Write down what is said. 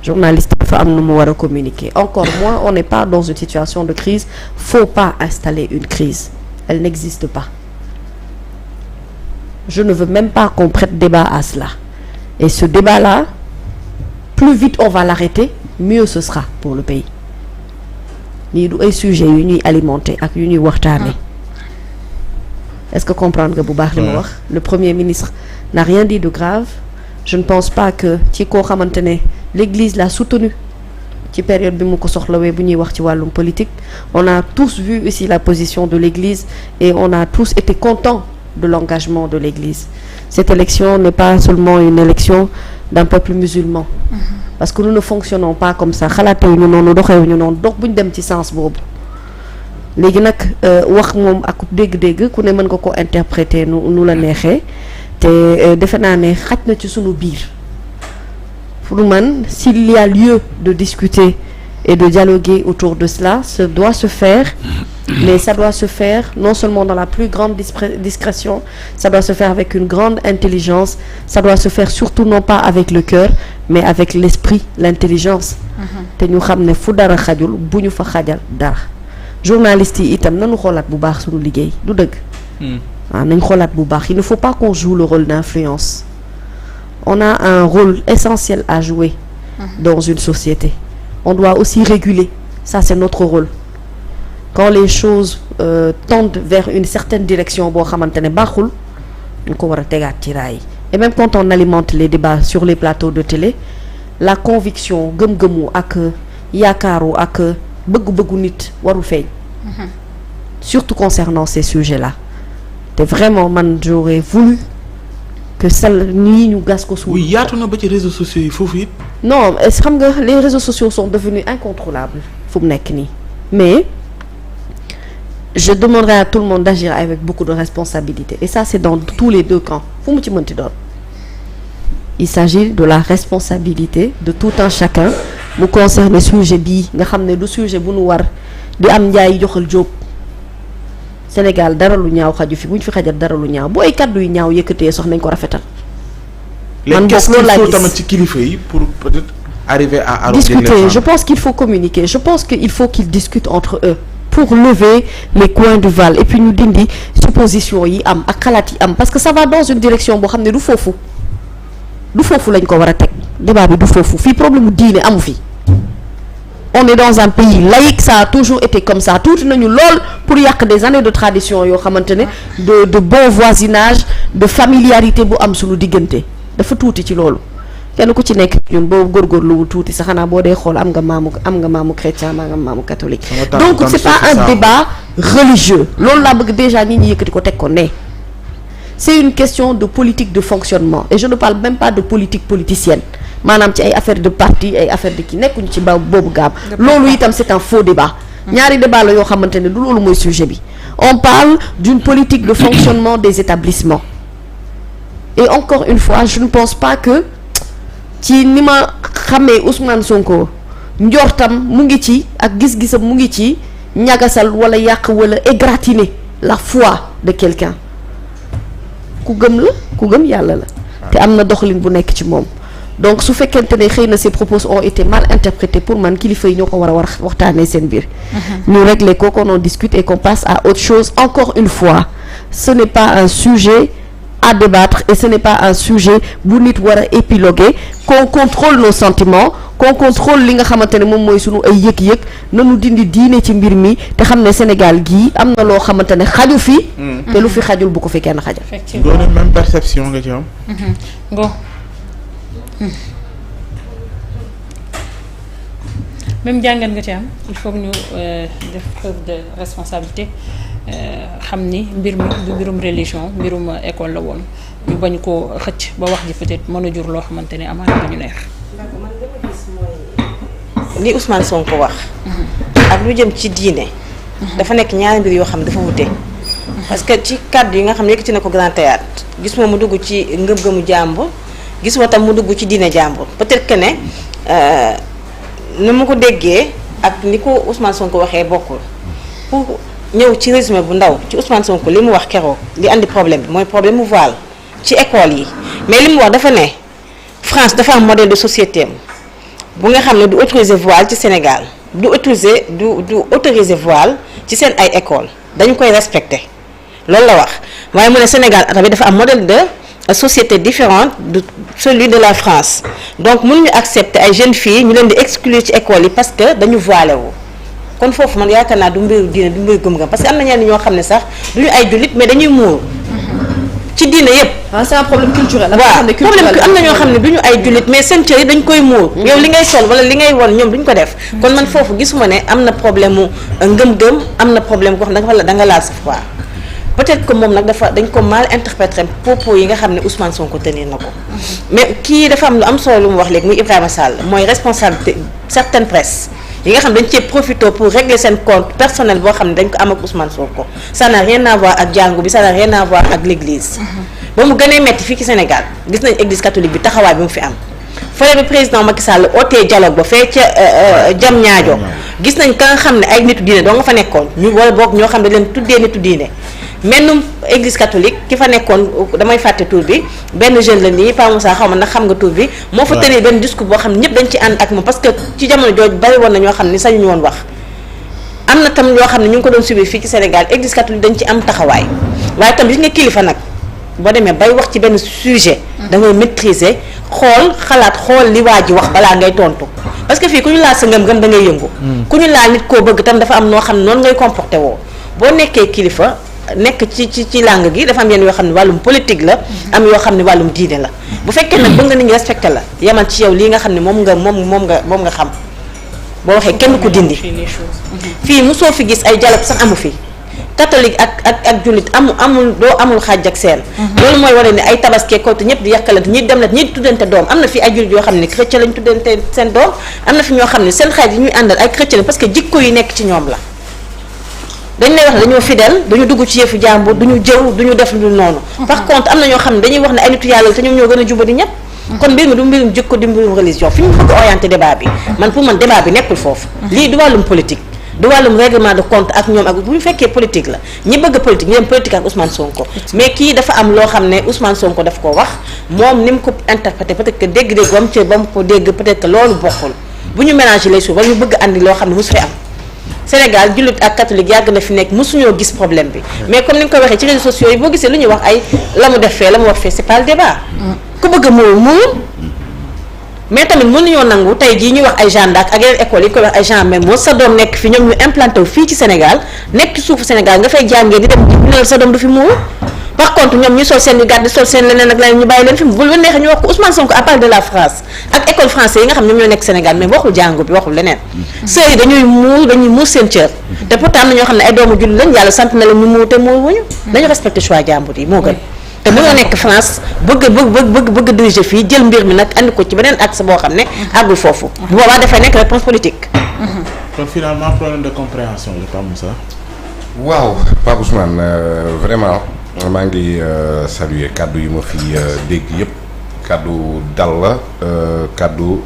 journaliste dafa am nu mu war a communiquer encore moins on n'est pas dans une situation de crise faut pas installer une crise elle n'existe pas je ne veux même pas qu'on prête débat à cela et ce débat-là plus vite on va l'arrêter mieux ce sera pour le pays lii du ay sujets yu ñuy alimenter ak yu ñuy waxtaane est-ce que comprendre nga bu baax li ma wax le premier ministre n'a rien dit de grave je ne pense pas que ci koo xamante ne l'église l'a soutenu ci période bi mu ko soxlawee bu ñuy wax ci wàllum politique on a tous vu ici la position de l'église et on a tous été contents de l'engagement de l'église cette élection n'est pas seulement une élection d'un peuple musulman parce que nous ne fonctionnons pas comme ça xalaatee ñu noonu doxewu ñu noonu dox bu ñu dem ci sens boobu léegi nag wax moom ak dégg-dégg ku ne mën nga ko interpréter nu la neexee te defe naa ne xaj na ci sunu biir pour man s'il y a lieu de discuter et de dialoguer autour de cela ça doit se faire mais ça doit se faire non seulement dans la plus grande discrétion ça doit se faire avec une grande intelligence ça doit se faire surtout non pas avec le cœur mais avec l'esprit l'intelligence te ñu xam ne fu dara xajul bu ñu fa xajal dara journalistes yi itam nañu xoolaat bu baax sunu liggéey du dëgg nañ xoolaat bu baax il ne faut pas qu'on joue le rôle d'influence on a un rôle essentiel à jouer dans une société on doit aussi réguler ça c'est notre rôle quand les choses tendent vers une certaine direction boo xamante ne baaxul ñu ko war a tegaat ci raay et même quand on alimente les débats sur les plateaux de télé la conviction gëm-gëmu ak yaakaaru ak bëgg-bëggu nit warul feeñ surtout concernant ces sujets-là te vraiment man j'aurais voulu que sal nii ñu gas ko suul. oui yaatu na ba ci réseaux sociaux yi foofu it. non xam nga les réseaux sociaux sont devenus incontrôlables fu mu nekk nii mais je demanderai à tout le monde d'agir avec beaucoup de responsabilité et ça c'est dans tous les deux camps fu mu ci mënti doon il s'agit de la responsabilité de tout un chacun mu concerne sujet bii nga xam ne du sujet bu nu war di am njaay joxal jóob Sénégal dara lu ñaaw xaju fi bu ñu fi xajal dara lu ñaaw bu ay kaddu yu ñaaw yëkkatee sox nañ ko rafetal. man boog loolu laa gis tamit ci kilifa yi pour peut-être arriver à discuter je pense qu'il faut communiquer je pense qu'il faut qu'ils discutent entre eux pour lever les coins du Val et puis ñu dindi supposition yi am ak xalaat yi am parce que ça va dans une direction boo xam ne du foofu lañ ko war a teg débat bi du foofu fii problème mu diine amu fi. on est dans un pays laïque ça a toujours été comme ça tuuti nañu lool pour yàq des années de tradition yoo xamante ne de bon voisinage de familiarité bu am suñu diggante dafa tuuti ci loolu kenn ku ci nekk ñun boo góorgóorlu tuuti sax xanaa boo dee xool am nga maamu chrétien maa nga maamu catholique donc c'est pas un débat religieux loolu laa bëgg déjà nit ñi yëkkati ko teg ko ne c'est une question de politique de fonctionnement et je ne parle même pas de politique politicienne maanaam ci ay affaire de parti ay affaire de kii nekkuñu ci boobu gaam loolu itam c'est un faux débat ñaari débat la yoo xamante ne du loolu mooy sujet bi on parle d'une politique de fonctionnement des établissements et encore une fois je ne pense pas que ci ni ma xamee Ousmane Sonko njortam mu ngi ci ak gis-gisam mu ngi ci ñagasal wala yàq wala égratigner la foi de quelqu'un ku gëm yàlla la te am na doxalin bu nekk ci moom donc su fekkente ne xëy na ces propos ont été mal interprétés pour man kilifa yi ñoo ko war a waxtaanee seen biir ñu régler ko qu'on en discute et qu'on passe à autre chose encore une fois ce n'est pas un sujet à débattre et ce n'est pas un sujet bu nit war a épiloguer qu'on contrôle nos sentiments qu'on contrôle li nga xamante ne moom mooy sunu ay yëg-yëg nanu dindi diine ci mbir mi te xam ne Sénégal gii am na loo xamante ne xaju fi te lu fi xajul bu ko fi kenn xajal effectivement doone même perception nga ci am ngo même jàngat nga ci am il faut que ñu def preuve de responsabilité xam ni mbir mi du mbirum religion mbirum école la woon ñu bañ koo xëcc ba wax ji peut-être mën a jur loo xamante ne amaana du ñu neex. d'accord man li ma gis mooy li Ousmane Sonko wax. ak lu jëm ci diine. dafa nekk ñaari mbir yoo xam ne dafa wute. parce que ci kàddu yi nga xam ne yëkkati na ko grand théâtre gis ma mu dugg ci ngëm-ngëmu jàmbur gis ma tam mu dugg ci diine jàmbur peut-être que ne ni ma ko déggee ak ni ko Ousmane Sonko waxee bokkul pour. ñëw ci résumé bu ndaw ci Ousmane Sonko li mu wax keroog li andi problème bi mooy problème mu voile ci école yi mais li mu wax dafa ne France dafa am modèle de société am bu nga xam ne du autoriser voile ci Sénégal du autoriser voile ci seen ay école dañu koy respecter loolu la wax waaye mu ne Sénégal tamit dafa am modèle de société différente de celui de la France donc mënuñu accepter ay jeunes filles ñu leen di exclure ci école yi parce que dañu voilé wu kon foofu man yaakaar naa du mbiru diine du mbiru gëm-gëm parce que am na ñenn ñoo xam ne sax duñu ay jullit mais dañuy muur ci diine yépp. c'est un problème culturel. waaw problème am na ñoo xam ne duñu ay jullit mais seen cër yi dañ koy muur. yow li ngay sol wala li ngay won ñoom duñ ko def. kon man foofu gisuma ne am na problème mu ngëm-ngëm am na problème boo xam ne da nga laal sa foi peut-être que moom nag dañ ko mal interprété propos yi nga xam ne Ousmane Sonko tenir na ko mais kii dafa am lu am solo lu mu wax léegi muy Ibrahima Sall mooy responsabilité certaine presse yi nga xam dañ cee profité pour régler seen compte personnel boo xam ne dañ ko am ak Ousmane Sonko ça n'a rien à voir ak jàngu bi ça n'a rien à voir ak l'église ba mu gënee metti fii ci Sénégal gis nañ église catholique bi taxawaay bi mu fi am fële bi président Macky Sall ootee dialogue ba fee ca jam ñaajo gis nañ ka nga xam ne ay nitu diine doo nga fa nekkoon ñu wala boog ñoo xam ne leen tuddee nitu diine mennum église catholique ki fa nekkoon damay fàtte tur bi benn jeune la nii Pa Moussa xaw ma ndax xam nga tur bi moo fa tenir benn discours boo xam ne ñëpp dañ ci ànd ak moom parce que ci jamono jooju bari woon na ñoo xam ne sañuñu woon wax am na tam yoo xam ne ñu ngi ko doon subir fii ci Sénégal église catholique dañ ci am taxawaay waaye tam gis nga kilifa nag boo demee bay wax ci benn sujet da ngay maîtriser xalaat xool li waa ji wax balaa ngay tontu parce que fii ku ñu laal sa ngëm-ngëm da ngay yëngu ku ñu laal nit koo bëgg tam dafa am noo xam ne noonu ngay comporté woo boo nekkee kilifa nekk ci langue gi dafa am yenn yoo xam ne wàllum politique la am yoo xam ne wàllum diine la bu fekkee nag bëgg nga nit ñi respecté la yemal ci yow lii nga xam ne moom nga xam boo waxee kenn ku dindi fii mosoo fi gis ay dialogue sax amu fi catholique ak jullit amul xaaj ak seen loolu mooy wane ne ay tabaskee kootu ñëpp di yàkkalante ñi dem na ñi di tuddante doom am na fi ay jullit yoo xam ne chrétien lañ tuddante seen doom am na fi ñoo xam ne seen xarit yi ñuy àndal ay chrétien parce que jikko yi nekk ci ñoom la dañ lay wax ne dañoo fidèle duñu dugg ci yëfu jàmbur duñu jëw duñu def lu noonu par contre am na ñoo xam ne dañuy wax ne ay nitu yàlla te ñoom ñoo gën a jubadi ñëpp kon mbir mi du mbirum jikko di mbirum religion fi ñu bëgg orienté débat bi man pour man débat bi nekkul foofu lii du wàllum politique du wàllum règlement de compte ak ñoom ak bu ñu fekkee politique la ñi bëgg politique ñu dem politique ak Ousmane Sonko mais kii dafa am loo xam ne Ousmane Sonko daf ko wax moom ni mu ko interprété peut-être que dégg-dégg bam ci ba mu ko dégg peut-être que loolu bokkul bu ñu mélanger les choses wala ñu bëgg andi loo xam ne mosu fi am Sénégal jullit ak catholique yàgg na fi nekk mosuñoo gis problème bi mais comme ni nga ko waxee ci réseaux sociaux yi boo gisee lu ñuy wax ay la mu def fee la mu wax fee c'est pas le débat ku bëgg a muur mais tamit mënuñoo nangu tey jii ñuy wax ay Jeanne d'Arc ak yeneen école yi koy wax ay Jean Mermoz sa doom nekk fi ñoom ñu implanté wu fii ci Sénégal nekk ci suufu Sénégal nga fay jàngee di dem ñu ne sa doom du fi muur par contre ñoom ñu sol seen yu gàdd sol seen leneen ak leneen ñu bàyyi leen fi bu leen neexee ñu wax ko Ousmane Sonko à part de la France ak école français yi nga xam ñoom ñoo nekk Sénégal mais waxul jàngu bi waxul leneen sœurs yi dañuy muur seen cër te pourtant am na ñoo xam ne ay doomu jullit lañ yàlla sant na leen ñu muur te muur wuñu dañu respecté choix jàmbur yi moo gën te mënoo nekk France bëgg diriger fii jël mbir mi nag andi ko ci beneen axe boo xam ne àggul foofu bu boobaa dafay nekk réponse politique kon finalement problème de compréhension la Pape Moussa waaw Pape Ousmane vraiment maa ngi saluer kàddu yi ma fi dégg yëpp kàddu dal la kàddu